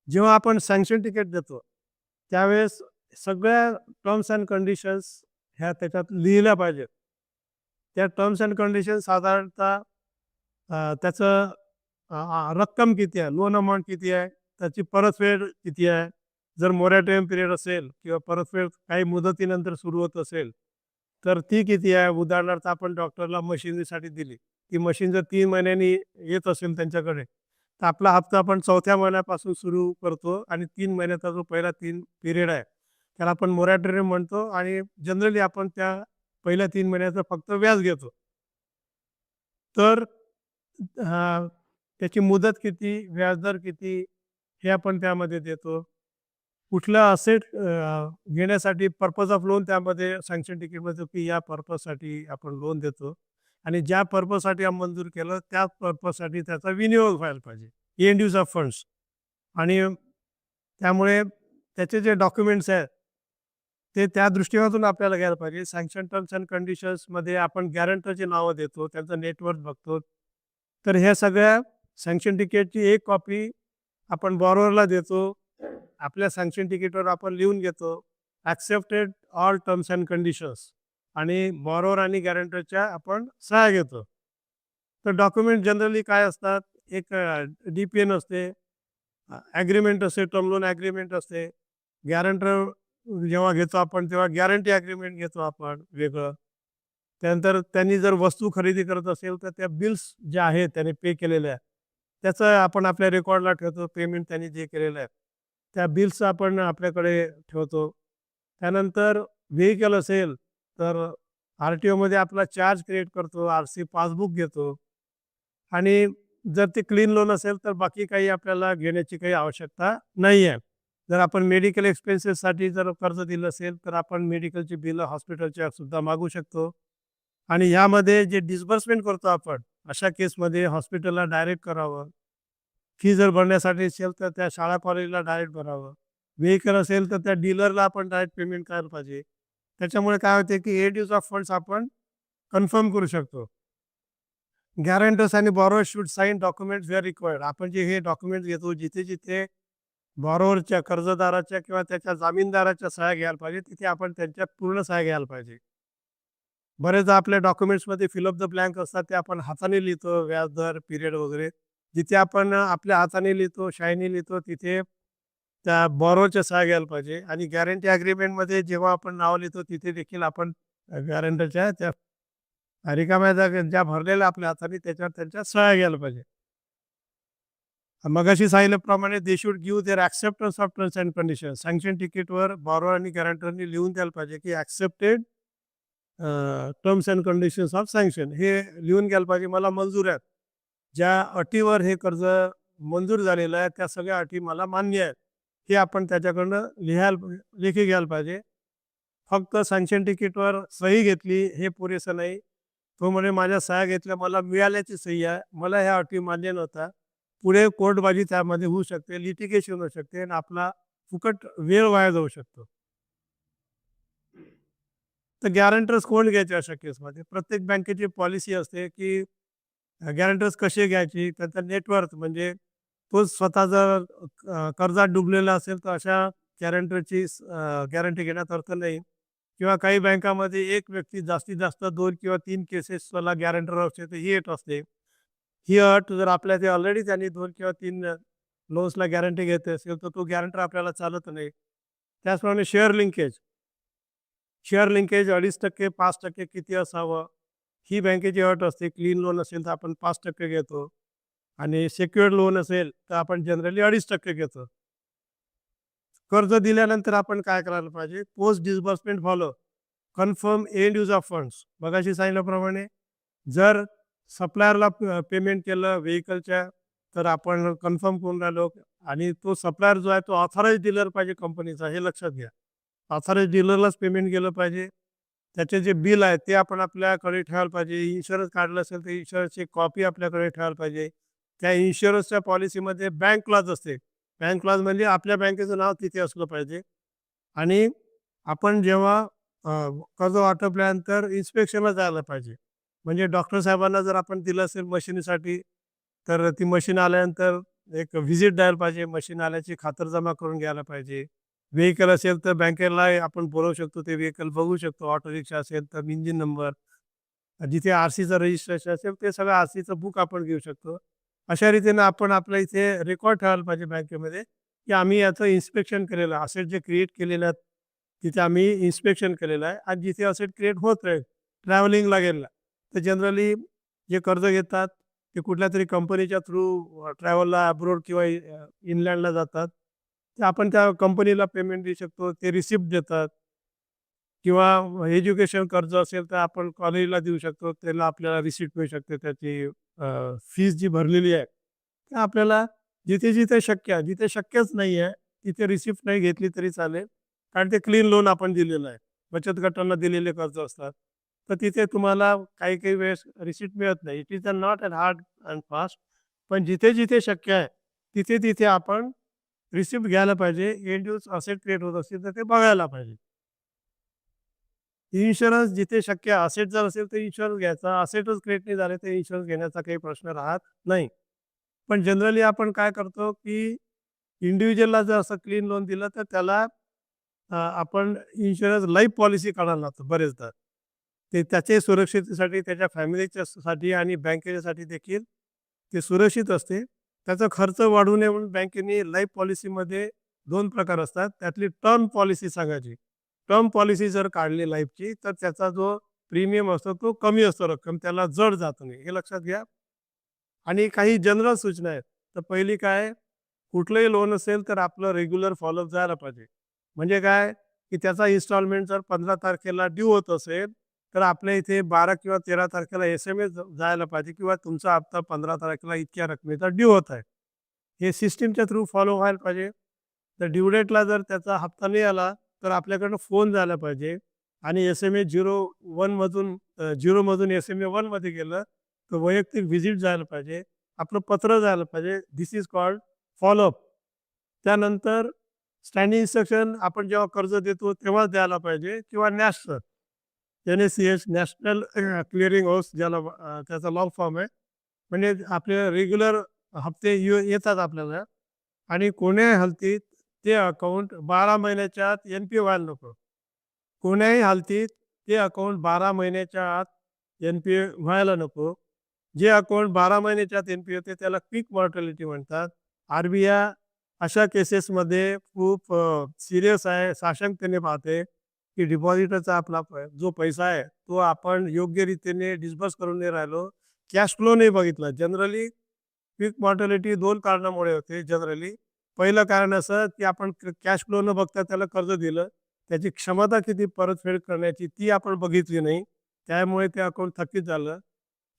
जेव्हा आपण सँक्शन तिकीट देतो, त्यावेळेस सगळ्या टर्म्स अँड कंडिशन्स ह्या त्याच्यात लिहिल्या पाहिजेत. त्या टर्म्स अँड कंडिशन्स साधारणतः त्याचं रक्कम किती आहे, लोन अमाउंट किती आहे, त्याची परतफेड किती आहे, जर मोरॅटोरियम पिरियड असेल किंवा परतफेड काही मुदतीनंतर सुरू होत असेल, तर ती किती आहे. उदाहरणार्थ आपण डॉक्टरला मशिनरीसाठी दिली. ती मशीन जर 3 महिन्यांनी येत असेल त्यांच्याकडे, तर आपला हप्ता आपण 4थ्या महिन्यापासून सुरू करतो आणि 3 महिन्याचा जो पहिला 3 पिरियड आहे, त्याला आपण मोरॅटोरियम म्हणतो आणि जनरली आपण त्या पहिल्या 3 महिन्याचं फक्त व्याज घेतो. तर त्याची मुदत किती, व्याजदर किती हे आपण त्यामध्ये देतो. कुठलं असेट घेण्यासाठी पर्पज ऑफ लोन त्यामध्ये सँक्शन तिकीटमध्ये की या पर्पजसाठी आपण लोन देतो आणि ज्या पर्पजसाठी आपण मंजूर केलं त्या पर्पजसाठी त्याचा विनियोग व्हायला पाहिजे. End use of funds. आणि त्यामुळे त्याचे जे डॉक्युमेंट्स आहेत ते त्या दृष्टिकोनातून आपल्याला घ्यायला पाहिजे. सँक्शन टर्म्स अँड कंडिशन्समध्ये आपण गॅरंटरची नावं देतो, त्यांचं नेटवर्क बघतो. तर ह्या सगळ्या सँक्शन तिकीटची एक कॉपी आपण बॉरोवरला देतो. आपल्या सँक्शन तिकीटवर आपण लिहून घेतो, accepted all terms and conditions, आणि बॉरोवर आणि गॅरंटरच्या आपण सह्या घेतो. तर डॉक्युमेंट जनरली काय असतात, एक DPN असते, ॲग्रीमेंट असते, टर्म लोन ॲग्रीमेंट असते. गॅरंटर जेव्हा घेतो आपण तेव्हा गॅरंटी ॲग्रीमेंट घेतो आपण वेगळं. त्यानंतर त्यांनी जर वस्तू खरेदी करत असेल तर त्या बिल्स ज्या आहेत त्याने पे केलेल्या आहे, त्याचं आपण आपल्या रेकॉर्डला ठेवतो. पेमेंट त्यांनी जे केलेलं आहे त्या बिल्स आपण आपल्याकडे ठेवतो. त्यानंतर व्हेइकल असेल तर RTOमध्ये आपला चार्ज क्रिएट करतो, RC पासबुक घेतो. आणि जर ते क्लीन लोन असेल तर बाकी काही आपल्याला घेण्याची काही आवश्यकता नाही आहे. जर आपण मेडिकल एक्सपेन्सेससाठी जर कर्ज दिलं असेल तर आपण मेडिकलची बिलं हॉस्पिटलच्या सुद्धा मागू शकतो. आणि ह्यामध्ये जे डिस्बर्समेंट करतो आपण, अशा केसमध्ये हॉस्पिटलला डायरेक्ट करावं. फी जर भरण्यासाठी असेल तर त्या शाळा कॉलेजला डायरेक्ट भरावं. व्हेइकल असेल तर त्या डीलरला आपण डायरेक्ट पेमेंट करायला पाहिजे. त्याच्यामुळे काय होते की एंड यूज ऑफ फंड्स आपण कन्फर्म करू शकतो. गॅरंटर्स आणि borrowers should sign documents where required. आपण जे हे डॉक्युमेंट्स घेतो, जिथे बॉरोवरच्या, कर्जदाराच्या किंवा त्याच्या जामीनदाराच्या सह्या घ्यायला पाहिजे, तिथे आपण त्यांच्या पूर्ण सह्या घ्यायला पाहिजे. बरेचदा आपल्या डॉक्युमेंट्समध्ये फिल द ब्लँक असतात, ते आपण हाताने लिहितो, व्याजदर, पिरियड वगैरे. जिथे आपण आपल्या हाताने लिहितो, शाईने लिहितो, तिथे त्या बॉरोवरच्या सह्या घ्यायला पाहिजे. आणि गॅरंटी ॲग्रीमेंटमध्ये जेव्हा आपण नाव लिहितो तिथे देखील आपण गॅरंटरच्या त्या रिकाम्या जागा ज्या भरलेल्या आपल्या हाताने त्याच्यावर त्यांच्या सह्या घ्यायला पाहिजे. मगाशी सांगितल्याप्रमाणे they should give their acceptance of terms and conditions. Sanction तिकीटवर बॉरोवर आणि गॅरंटरनी लिहून द्यायला पाहिजे की accepted terms and conditions of sanction हे लिहून घ्यायला पाहिजे. मला मंजूर आहेत. ज्या अटीवर हे कर्ज मंजूर झालेलं आहे त्या सगळ्या अटी मला मान्य आहेत. हे आपण त्याच्याकडनं लेखी घ्यायला पाहिजे. फक्त सँक्शन तिकीटवर सही घेतली हे पुरेसं नाही. तो म्हणे माझ्या सह्या घेतल्या, मला मिळाल्याची सही आहे, मला ह्या अटी मान्य नव्हत्या. पुढे कोर्टबाजी त्यामध्ये होऊ शकते, लिटिगेशन होऊ शकते आणि आपला फुकट वेळ वाया जाऊ शकतो. तर गॅरंटर्स कोण घ्यायचे अशा केसमध्ये? प्रत्येक बँकेची पॉलिसी असते की गॅरंटर्स कसे घ्यायची, त्याचं नेटवर्क म्हणजे तो स्वतः जर कर्जात डुबलेला असेल तर अशा गॅरंटरची गॅरंटी घेण्यात अर्थ नाही. किंवा काही बँकामध्ये एक व्यक्ती जास्तीत जास्त 2 किंवा 3 केसेसला गॅरंटर असते, तर ही अट असते. ही अट जर आपल्या ते ऑलरेडी त्यांनी 2 किंवा 3 लोन्सला गॅरंटी घेतली असेल तर तो गॅरंटर आपल्याला चालत नाही. त्याचप्रमाणे शेअर लिंकेज 2.5% 5% किती असावं ही बँकेची अट असते. क्लीन लोन असेल तर आपण 5% घेतो आणि सेक्युअर्ड लोन असेल तर आपण जनरली 2.5% घेतो. कर्ज दिल्यानंतर आपण काय करायला पाहिजे? Post disbursement follow confirm end use of funds. मगाशी सांगितल्याप्रमाणे जर सप्लायरला पेमेंट केलं व्हेकलच्या तर आपण कन्फर्म करून राहिलो आणि तो सप्लायर जो आहे तो ऑथराइज डीलर पाहिजे कंपनीचा, हे लक्षात घ्या. ऑथराइज डीलरलाच पेमेंट केलं पाहिजे. त्याचे जे बिल आहे ते आपण आपल्याकडे ठेवायला पाहिजे. इन्शुरन्स काढलं असेल तर इन्शुरन्सची कॉपी आपल्याकडे ठेवायला पाहिजे. त्या इन्शुरन्सच्या पॉलिसीमध्ये बँक क्लॉज असते. बँक क्लॉज म्हणजे आपल्या बँकेचं नाव तिथे असलं पाहिजे. आणि आपण जेव्हा कर्ज वाटपल्यानंतर इन्स्पेक्शनला जायला पाहिजे. म्हणजे डॉक्टर साहेबांना जर आपण दिलं असेल मशिनीसाठी तर ती मशीन आल्यानंतर एक व्हिजिट द्यायला पाहिजे. मशीन आल्याची खातरजमा करून घ्यायला पाहिजे. व्हेकल असेल तर बँकेला आपण बोलवू शकतो, ते व्हेकल बघू शकतो. ऑटो रिक्षा असेल तर इंजिन नंबर, जिथे RCचं रजिस्ट्रेशन असेल ते सगळं RCचं बुक आपण घेऊ शकतो. अशा रीतीनं आपण आपल्या इथे रेकॉर्ड ठेवायला पाहिजे बँकेमध्ये की आम्ही याचं इन्स्पेक्शन केलेलं आहे. असेट जे क्रिएट केलेले आहेत तिथे आम्ही इन्स्पेक्शन केलेलं आहे आणि जिथे असेट क्रिएट होत राहील ट्रॅव्हलिंगला गेला तर जनरली जे कर्ज घेतात ते कुठल्या तरी कंपनीच्या थ्रू ट्रॅव्हलला अब्रोड किंवा इनलँडला जातात. ते आपण त्या कंपनीला पेमेंट देऊ शकतो. ते रिसिप्ट देतात. किंवा एज्युकेशन कर्ज असेल तर आपण कॉलेजला देऊ शकतो. त्याला आपल्याला रिसिप्ट मिळू शकते त्याची फीस जी भरलेली आहे. तर आपल्याला जिथे-जिथे शक्य आहे, जिथे शक्यच नाही आहे, तिथे रिसिप्ट नाही घेतली तरी चालेल. कारण ते क्लीन लोन आपण दिलेलं आहे. बचत गटांना दिलेले कर्ज असतात. तर तिथे तुम्हाला काही-काही वेळेस रिसिप्ट मिळत नाही. It is not a hard and fast. पण जिथे-जिथे शक्य आहे, तिथे-तिथे आपण रिसिप्ट घ्यायला पाहिजे. एंड यूज असेट क्रिएट होत असतील तर ते बघायला पाहिजे. इन्शुरन्स जिथे शक्य आहे, असेट जर असेल तर इन्शुरन्स घ्यायचा. असेटच क्रिएट नाही झाले तर इन्शुरन्स घेण्याचा काही प्रश्न राहत नाही. पण जनरली आपण काय करतो की इंडिव्हिज्युअलला जर असं क्लीन लोन दिलं तर त्याला आपण इन्शुरन्स लाईफ पॉलिसी काढायला लागतो बरेचदा. ते त्याच्या सुरक्षिततेसाठी, त्याच्या फॅमिलीच्या साठी आणि बँकेसाठी देखील ते सुरक्षित असते. त्याचा खर्च वाढू नये म्हणून बँकेने लाईफ पॉलिसीमध्ये 2 प्रकार असतात. त्यातली टर्म पॉलिसी सांगायची. टर्म पॉलिसी जर काढली लाईफची तर त्याचा जो प्रीमियम असतो तो कमी असतो रक्कम, त्याला जड जात नाही. हे लक्षात घ्या. आणि काही जनरल सूचना आहेत. तर पहिली काय, कुठलंही लोन असेल तर आपलं रेग्युलर फॉलोअप जायला पाहिजे. म्हणजे काय, की त्याचा इन्स्टॉलमेंट जर 15 तारखेला ड्यू होत असेल तर आपल्या इथे 12 किंवा 13 तारखेला SMS जायला पाहिजे किंवा तुमचा हप्ता 15 तारखेला इतक्या रकमेचा ड्यू होत आहे. हे सिस्टीमच्या थ्रू फॉलो व्हायला पाहिजे. तर ड्यू डेटला जर त्याचा हप्ता नाही आला तर आपल्याकडनं फोन झाला पाहिजे आणि SMS 01 मधून 0 मधून SMS 1 मध्ये गेलं तर वैयक्तिक व्हिजिट जायला पाहिजे. आपलं पत्र जायला पाहिजे. दिस इज कॉल्ड फॉलोअप. त्यानंतर स्टँडिंग इन्स्ट्रक्शन आपण जेव्हा कर्ज देतो तेव्हाच द्यायला पाहिजे किंवा NACH नॅशनल क्लिअरिंग हाऊस ज्याला त्याचा लॉंग फॉर्म आहे. म्हणजे आपले रेग्युलर हप्ते येतात आपल्याला आणि कोण्याही हालतीत ते अकाउंट 12 महिन्याच्या आत NPA व्हायला नको. कोण्याही हालतीत ते अकाउंट 12 महिन्याच्या आत NPA व्हायला नको. जे अकाउंट 12 महिन्याच्या आत NPA होते त्याला क्विक मॉर्टॅलिटी म्हणतात. RBI अशा केसेसमध्ये खूप सिरियस आहे, साशंकतेने पाहते की डिपॉझिटरचा आपला जो पैसा आहे तो आपण योग्य रीतीने डिस्बर्स करून नाही राहिलो. कॅश फ्लो नाही बघितला. जनरली क्विक मॉर्टॅलिटी 2 कारणामुळे होते जनरली. पहिलं कारण असं की आपण कॅश फ्लो न बघता त्याला कर्ज दिलं. त्याची क्षमता किती परतफेड करण्याची ती आपण बघितली नाही. त्यामुळे ते अकाउंट थकीत झालं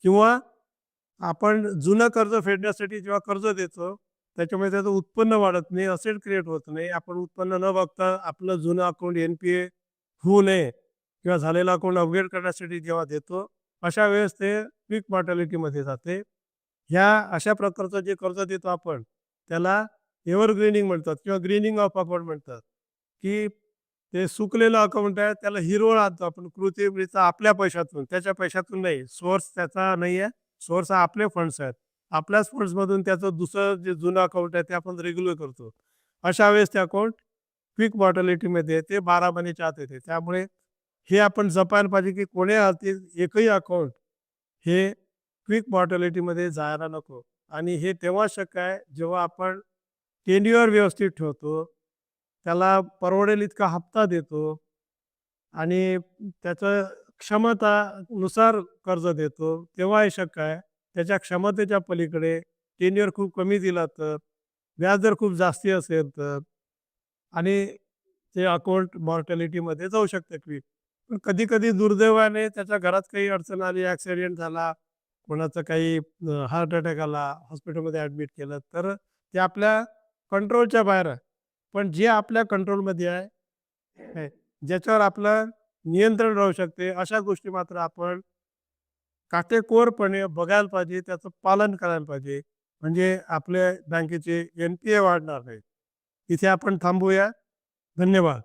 किंवा आपण जुनं कर्ज फेडण्यासाठी जेव्हा कर्ज देतो, त्याच्यामुळे त्याचं उत्पन्न वाढत नाही, असेट क्रिएट होत नाही. आपण उत्पन्न न बघता आपलं जुनं अकाउंट NPA होऊ नये किंवा झालेलं अकाउंट अपग्रेड करण्यासाठी जेव्हा देतो, अशा वेळेस ते क्विक मॉर्टॅलिटीमध्ये जाते. ह्या अशा प्रकारचं जे कर्ज देतो आपण, त्याला एव्हरग्रीनिंग म्हणतात किंवा ग्रीनिंग ऑफ अकाउंट म्हणतात, की ते सुकलेलं अकाउंट आहे, त्याला हिरवळ आणतो आपण कृत्रिमरित्या आपल्या पैशातून, त्याच्या पैशातून नाही. सोर्स त्याचा नाही आहे. सोर्स हा आपले फंड्स आहेत. आपल्याच फंड्समधून त्याचं दुसरं जे जुनं अकाउंट आहे ते आपण रेग्युलर करतो. अशा वेळेस ते अकाउंट क्विक मॉर्टॅलिटीमध्ये येते, 12 महिन्याच्या आत येते. त्यामुळे हे आपण जपायला पाहिजे, की कोणी हाती एकही अकाउंट हे क्विक मॉर्टॅलिटीमध्ये जायला नको. आणि हे तेव्हा शक्य आहे जेव्हा आपण टेन्युअर व्यवस्थित ठेवतो, त्याला परवडेल इतका हप्ता देतो आणि त्याचं क्षमतानुसार कर्ज देतो, तेव्हा हे शक्य आहे. त्याच्या क्षमतेच्या पलीकडे टेन्युअर खूप कमी दिला तर, व्याजदर खूप जास्ती असेल तर आणि ते अकाउंट मॉर्टॅलिटीमध्ये जाऊ शकतं क्विक. पण कधी-कधी दुर्दैवाने त्याच्या घरात काही अडचण आली, ॲक्सिडेंट झाला, कोणाचं काही हार्ट अटॅक आला, हॉस्पिटलमध्ये ॲडमिट केलं, तर ते आपल्या कंट्रोलच्या बाहेर आहे. पण जे आपल्या कंट्रोलमध्ये आहे, ज्याच्यावर आपलं नियंत्रण राहू शकते, अशा गोष्टी मात्र आपण काटेकोरपणे बघायला पाहिजे, त्याचं पालन करायला पाहिजे. म्हणजे आपल्या बँकेचे NPA वाढणार नाहीत. इथे आपण थांबूया. धन्यवाद.